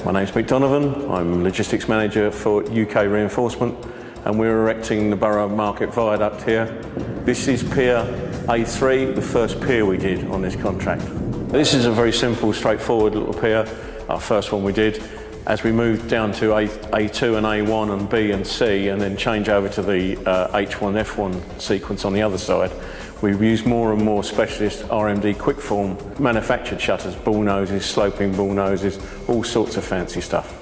My name's Pete Donovan. I'm Logistics Manager for UK Reinforcement, and we're erecting the Borough Market viaduct here. This is pier A3, the first pier we did on this contract. This is a very simple, straightforward little pier, our first one we did. As we moved down to A2 and A1 and B and C, and then change over to the H1, F1 sequence on the other side, we've used more and more specialist RMD Kwikform manufactured shutters, bull noses, sloping bull noses, all sorts of fancy stuff.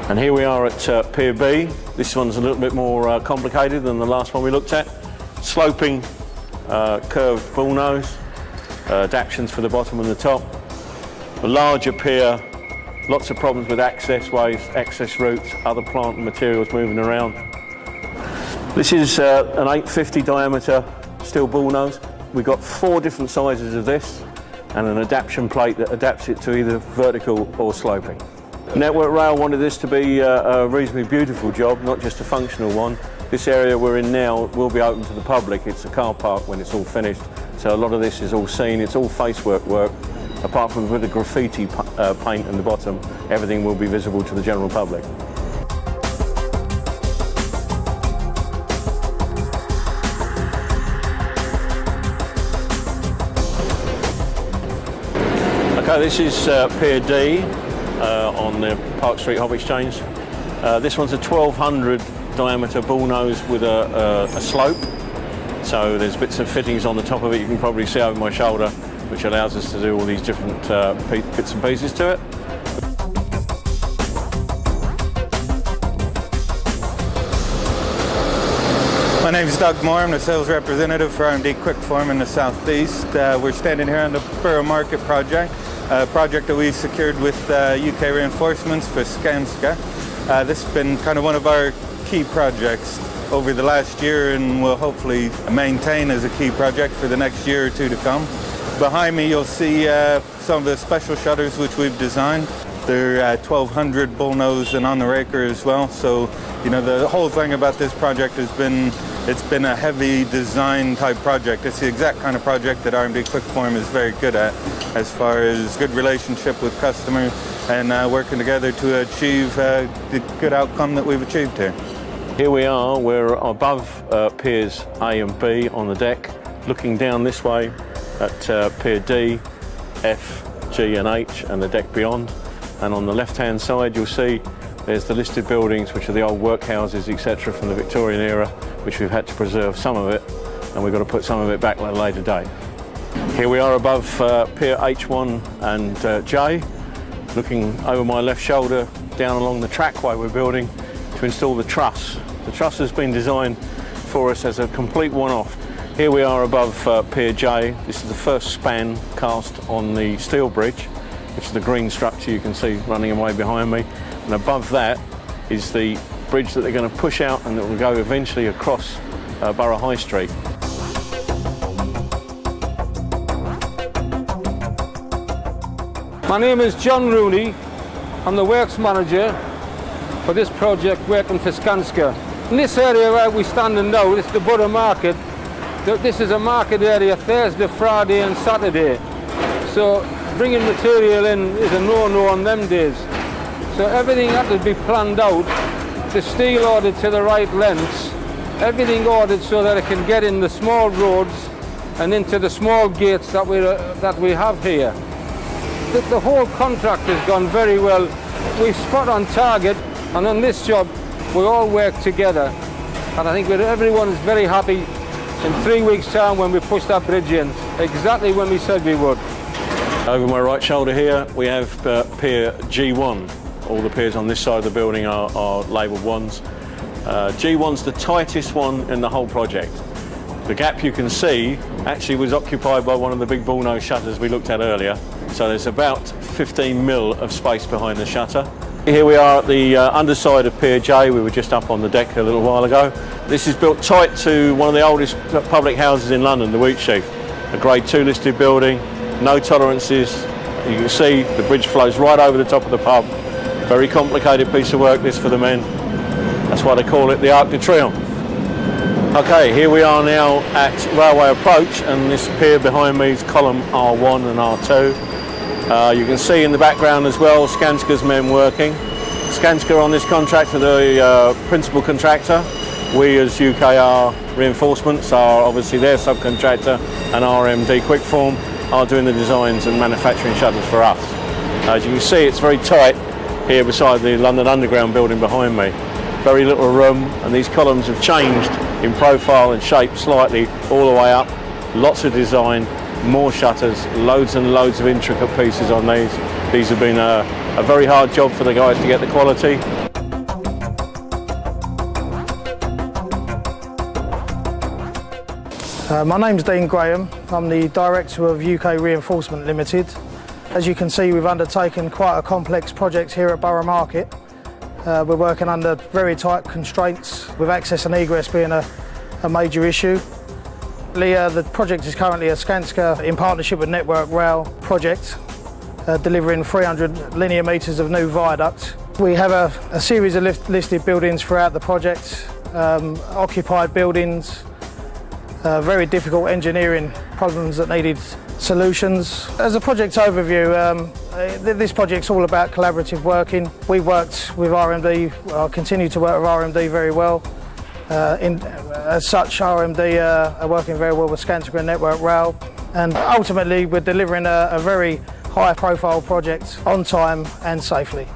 And here we are at Pier B. This one's a little bit more complicated than the last one we looked at. Sloping, curved bull nose, adaptations for the bottom and the top. The larger pier, lots of problems with access ways, access routes, other plant and materials moving around. This is an 850 diameter steel bull nose. We've got 4 different sizes of this and an adaptation plate that adapts it to either vertical or sloping. Network Rail wanted this to be a reasonably beautiful job, not just a functional one. This area we're in now will be open to the public. It's a car park when it's all finished, so a lot of this is all seen. It's all facework work. Apart from with the graffiti paint in the bottom, everything will be visible to the general public. Okay, this is Pier D on the Park Street Hop Exchange. This one's a 1200 diameter bull nose with a slope. So there's bits of fittings on the top of it, you can probably see over my shoulder, which allows us to do all these different bits and pieces to it. My name is Doug Moore. I'm the sales representative for RMD Kwikform in the southeast. We're standing here on the Borough Market project, a project that we secured with UK Reinforcements for Skanska. This has been kind of one of our key projects over the last year and will hopefully maintain as a key project for the next year or two to come. Behind me you'll see some of the special shutters which we've designed. They're 1200 bullnose and on the raker as well. So, you know, the whole thing about this project has been, it's been a heavy design type project. It's the exact kind of project that RMD Kwikform is very good at, as far as good relationship with customers and working together to achieve the good outcome that we've achieved here. Here we are, we're above piers A and B on the deck, looking down this way at Pier D, F, G and H and the deck beyond. And on the left hand side you'll see there's the listed buildings, which are the old workhouses, etc. from the Victorian era, which we've had to preserve some of it, and we've got to put some of it back at a later date. Here we are above Pier H1 and J, looking over my left shoulder down along the trackway we're building to install the truss. The truss has been designed for us as a complete one-off. Here we are above Pier J. This is the first span cast on the steel bridge, which is the green structure you can see running away behind me. And above that is the bridge that they're going to push out and that will go eventually across Borough High Street. My name is John Rooney. I'm the works manager for this project working for Skanska. In this area where we're standing now, this is the Borough Market. This is a market area Thursday, Friday and Saturday. So bringing material in is a no-no on them days. So everything had to be planned out, the steel ordered to the right lengths, everything ordered so that it can get in the small roads and into the small gates that we have here. The whole contract has gone very well. We're spot on target, and on this job we all work together. And I think everyone is very happy in 3 weeks' time when we push that bridge in, exactly when we said we would. Over my right shoulder here we have Pier G1. All the piers on this side of the building are labelled ones. G1's the tightest one in the whole project. The gap you can see actually was occupied by one of the big bullnose shutters we looked at earlier. So there's about 15 mil of space behind the shutter. Here we are at the underside of Pier J. We were just up on the deck a little while ago. This is built tight to one of the oldest public houses in London, the Wheatsheaf. A Grade 2 listed building, no tolerances. You can see the bridge flows right over the top of the pub. Very complicated piece of work this for the men. That's why they call it the Arc de Triomphe. Okay, here we are now at Railway Approach, and this pier behind me is column R1 and R2. You can see in the background as well Skanska's men working. Skanska on this contract are the principal contractor. We as UKR Reinforcements are obviously their subcontractor, and RMD Kwikform are doing the designs and manufacturing shutters for us. As you can see, it's very tight here beside the London Underground building behind me. Very little room, and these columns have changed in profile and shape slightly all the way up. Lots of design, more shutters, loads and loads of intricate pieces on these. These have been a very hard job for the guys to get the quality. My name's Dean Graham. I'm the Director of UK Reinforcement Limited. As you can see, we've undertaken quite a complex project here at Borough Market. We're working under very tight constraints, with access and egress being a major issue. The project is currently a Skanska in partnership with Network Rail project, delivering 300 linear metres of new viaduct. We have a series of listed buildings throughout the project, occupied buildings, very difficult engineering problems that needed solutions. As a project overview, this project's all about collaborative working. We worked with RMD, continue to work with RMD very well. As such, RMD are working very well with Skanska and Network Rail, and ultimately we're delivering a very high profile project on time and safely.